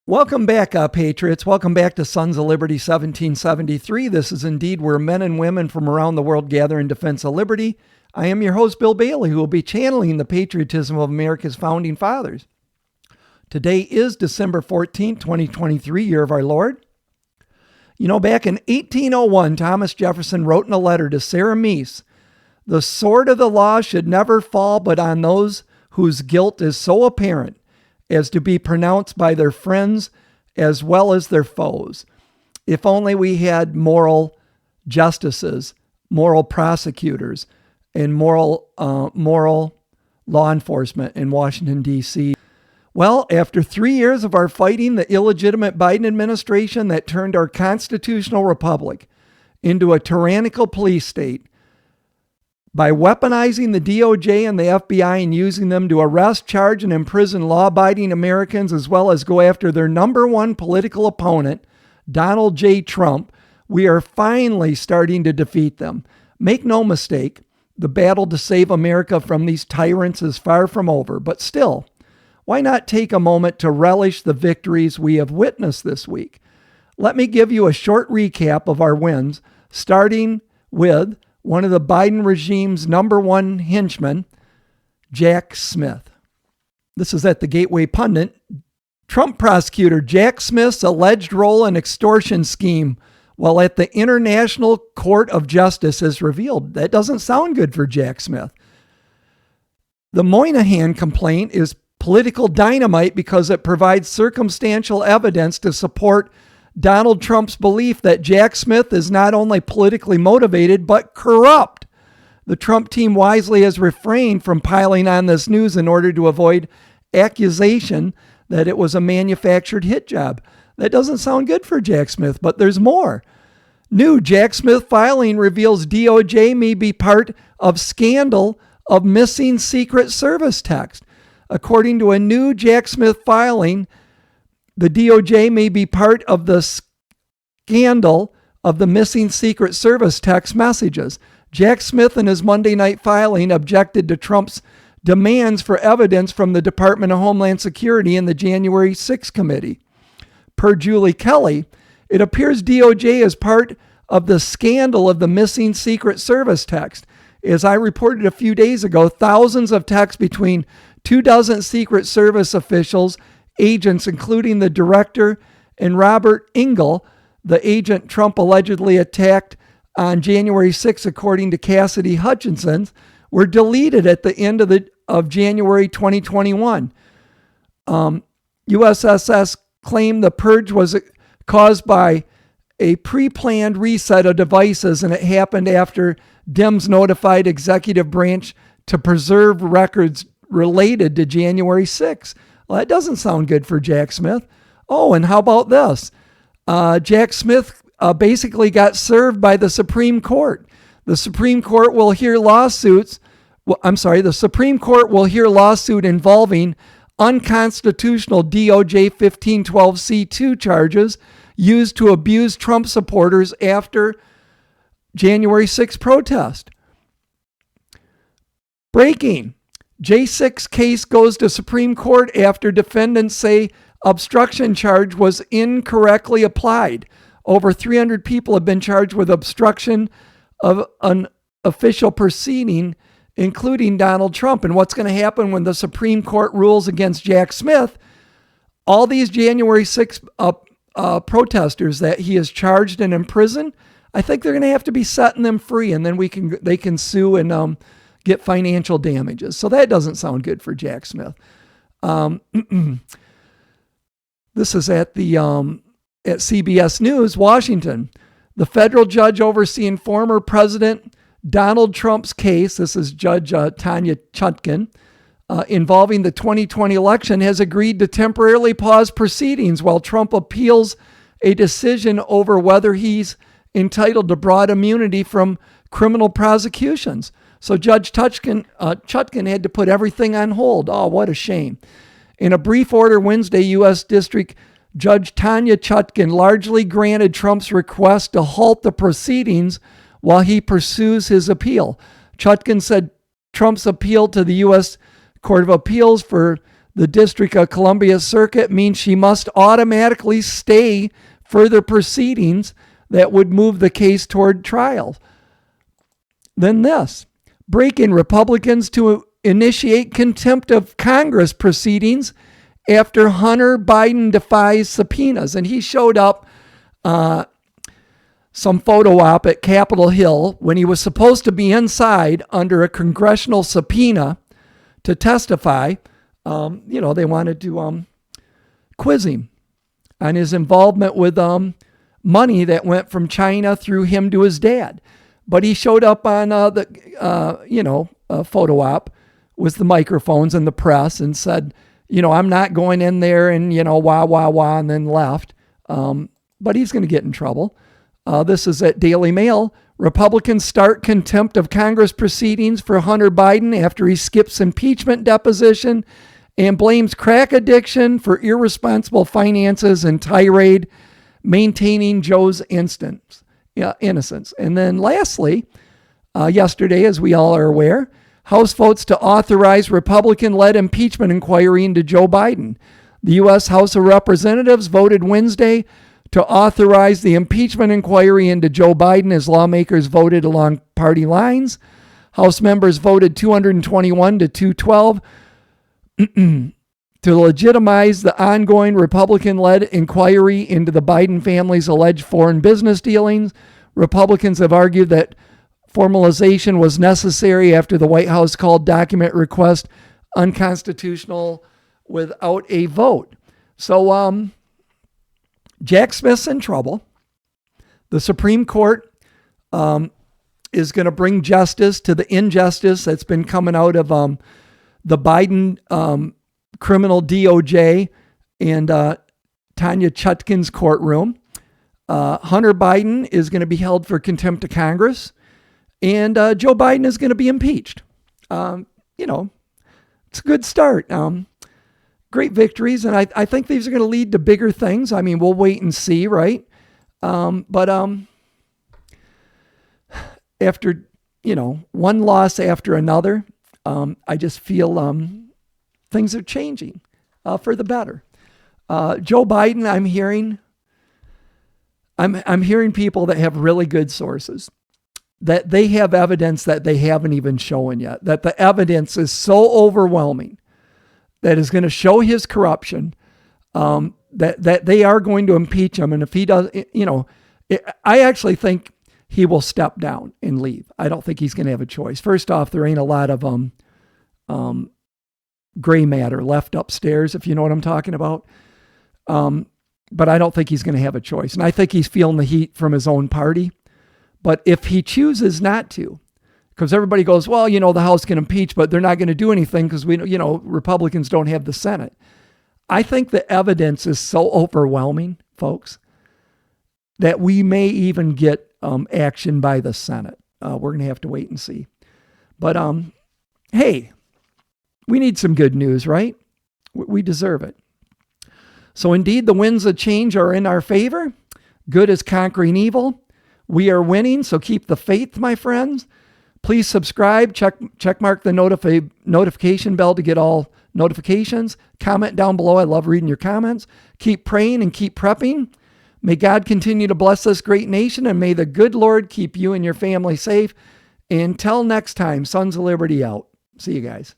Welcome back, Patriots. Welcome back to Sons of Liberty 1773. This is indeed where men and women from around the world gather in defense of liberty. I am your host, Bill Bailey, who will be channeling the patriotism of America's founding fathers. Today is December 14th, 2023, year of our Lord. You know, back in 1801, Thomas Jefferson wrote in a letter to Sarah Meese, "The sword of the law should never fall but on those whose guilt is so apparent as to be pronounced by their friends as well as their foes." If only we had moral justices, moral prosecutors, and moral law enforcement in Washington, D.C. Well, after 3 years of our fighting the illegitimate Biden administration that turned our constitutional republic into a tyrannical police state, by weaponizing the DOJ and the FBI and using them to arrest, charge, and imprison law-abiding Americans, as well as go after their number one political opponent, Donald J. Trump, we are finally starting to defeat them. Make no mistake, the battle to save America from these tyrants is far from over, but still, why not take a moment to relish the victories we have witnessed this week? Let me give you a short recap of our wins, starting with one of the Biden regime's number one henchmen, Jack Smith. This is at the Gateway Pundit. Trump prosecutor Jack Smith's alleged role in extortion scheme while at the International Court of Justice is revealed. That doesn't sound good for Jack Smith. The Moynihan complaint is political dynamite because it provides circumstantial evidence to support Donald Trump's belief that Jack Smith is not only politically motivated, but corrupt. The Trump team wisely has refrained from piling on this news in order to avoid accusation that it was a manufactured hit job. That doesn't sound good for Jack Smith, but there's more. New Jack Smith filing reveals DOJ may be part of scandal of missing Secret Service text. According to a new Jack Smith filing, the DOJ may be part of the scandal of the missing Secret Service text messages. Jack Smith in his Monday night filing objected to Trump's demands for evidence from the Department of Homeland Security and the January 6th committee. Per Julie Kelly, it appears DOJ is part of the scandal of the missing Secret Service text. As I reported a few days ago, thousands of texts between 24 Secret Service officials, agents, including the director and Robert Engel, the agent Trump allegedly attacked on January 6, according to Cassidy Hutchinson, were deleted at the end of January 2021. USSS claimed the purge was caused by a pre-planned reset of devices, and it happened after Dems notified executive branch to preserve records related to January 6. Well, that doesn't sound good for Jack Smith. Oh, and how about this? Jack Smith basically got served by the Supreme Court. The Supreme Court will hear lawsuits. The Supreme Court will hear lawsuit involving unconstitutional DOJ 1512C2 charges used to abuse Trump supporters after January 6 protest. Breaking. J6 case goes to Supreme Court after defendants say obstruction charge was incorrectly applied. Over 300 people have been charged with obstruction of an official proceeding, including Donald Trump. And what's going to happen when the Supreme Court rules against Jack Smith? All these January 6 protesters that he is charged and imprisoned, I think they're going to have to be setting them free, and then they can sue and get financial damages. So that doesn't sound good for Jack Smith. This is at CBS News, Washington. The federal judge overseeing former President Donald Trump's case, this is Judge Tanya Chutkan, involving the 2020 election, has agreed to temporarily pause proceedings while Trump appeals a decision over whether he's entitled to broad immunity from criminal prosecutions. So Judge Chutkan had to put everything on hold. Oh, what a shame. In a brief order Wednesday, U.S. District Judge Tanya Chutkan largely granted Trump's request to halt the proceedings while he pursues his appeal. Chutkan said Trump's appeal to the U.S. Court of Appeals for the District of Columbia Circuit means she must automatically stay further proceedings that would move the case toward trial. Then this, break-in Republicans to initiate contempt of Congress proceedings after Hunter Biden defies subpoenas. And he showed up some photo op at Capitol Hill when he was supposed to be inside under a congressional subpoena to testify. They wanted to quiz him on his involvement with money that went from China through him to his dad. But he showed up on a photo op with the microphones and the press and said, I'm not going in there and, wah, and then left. But he's going to get in trouble. This is at Daily Mail. Republicans start contempt of Congress proceedings for Hunter Biden after he skips impeachment deposition and blames crack addiction for irresponsible finances and tirade, maintaining Joe's innocence. And then lastly, yesterday, as we all are aware, House votes to authorize Republican-led impeachment inquiry into Joe Biden. The U.S. House of Representatives voted Wednesday to authorize the impeachment inquiry into Joe Biden as lawmakers voted along party lines. House members voted 221 to 212 to legitimize the ongoing Republican-led inquiry into the Biden family's alleged foreign business dealings. Republicans have argued that formalization was necessary after the White House called document request unconstitutional without a vote. So, Jack Smith's in trouble. The Supreme Court is going to bring justice to the injustice that's been coming out of the Biden criminal DOJ and Tanya Chutkin's courtroom. Hunter Biden is going to be held for contempt of Congress, and Joe Biden is going to be impeached. It's a good start. Great victories, and I think these are going to lead to bigger things. I mean, we'll wait and see, right? But after, one loss after another, I just feel things are changing for the better. Joe Biden, I'm hearing people that have really good sources, that they have evidence that they haven't even shown yet, that the evidence is so overwhelming that is going to show his corruption, that they are going to impeach him. And if he does, I actually think he will step down and leave. I don't think he's going to have a choice. First off, there ain't a lot of gray matter left upstairs, if you know what I'm talking about. But I don't think he's going to have a choice. And I think he's feeling the heat from his own party. But if he chooses not to, because everybody goes, well, the House can impeach, but they're not going to do anything because Republicans don't have the Senate. I think the evidence is so overwhelming, folks, that we may even get action by the Senate. We're going to have to wait and see. But hey, we need some good news, right? We deserve it. So indeed, the winds of change are in our favor. Good is conquering evil. We are winning, so keep the faith, my friends. Please subscribe, check mark the notification bell to get all notifications. Comment down below. I love reading your comments. Keep praying and keep prepping. May God continue to bless this great nation, and may the good Lord keep you and your family safe. Until next time, Sons of Liberty out. See you guys.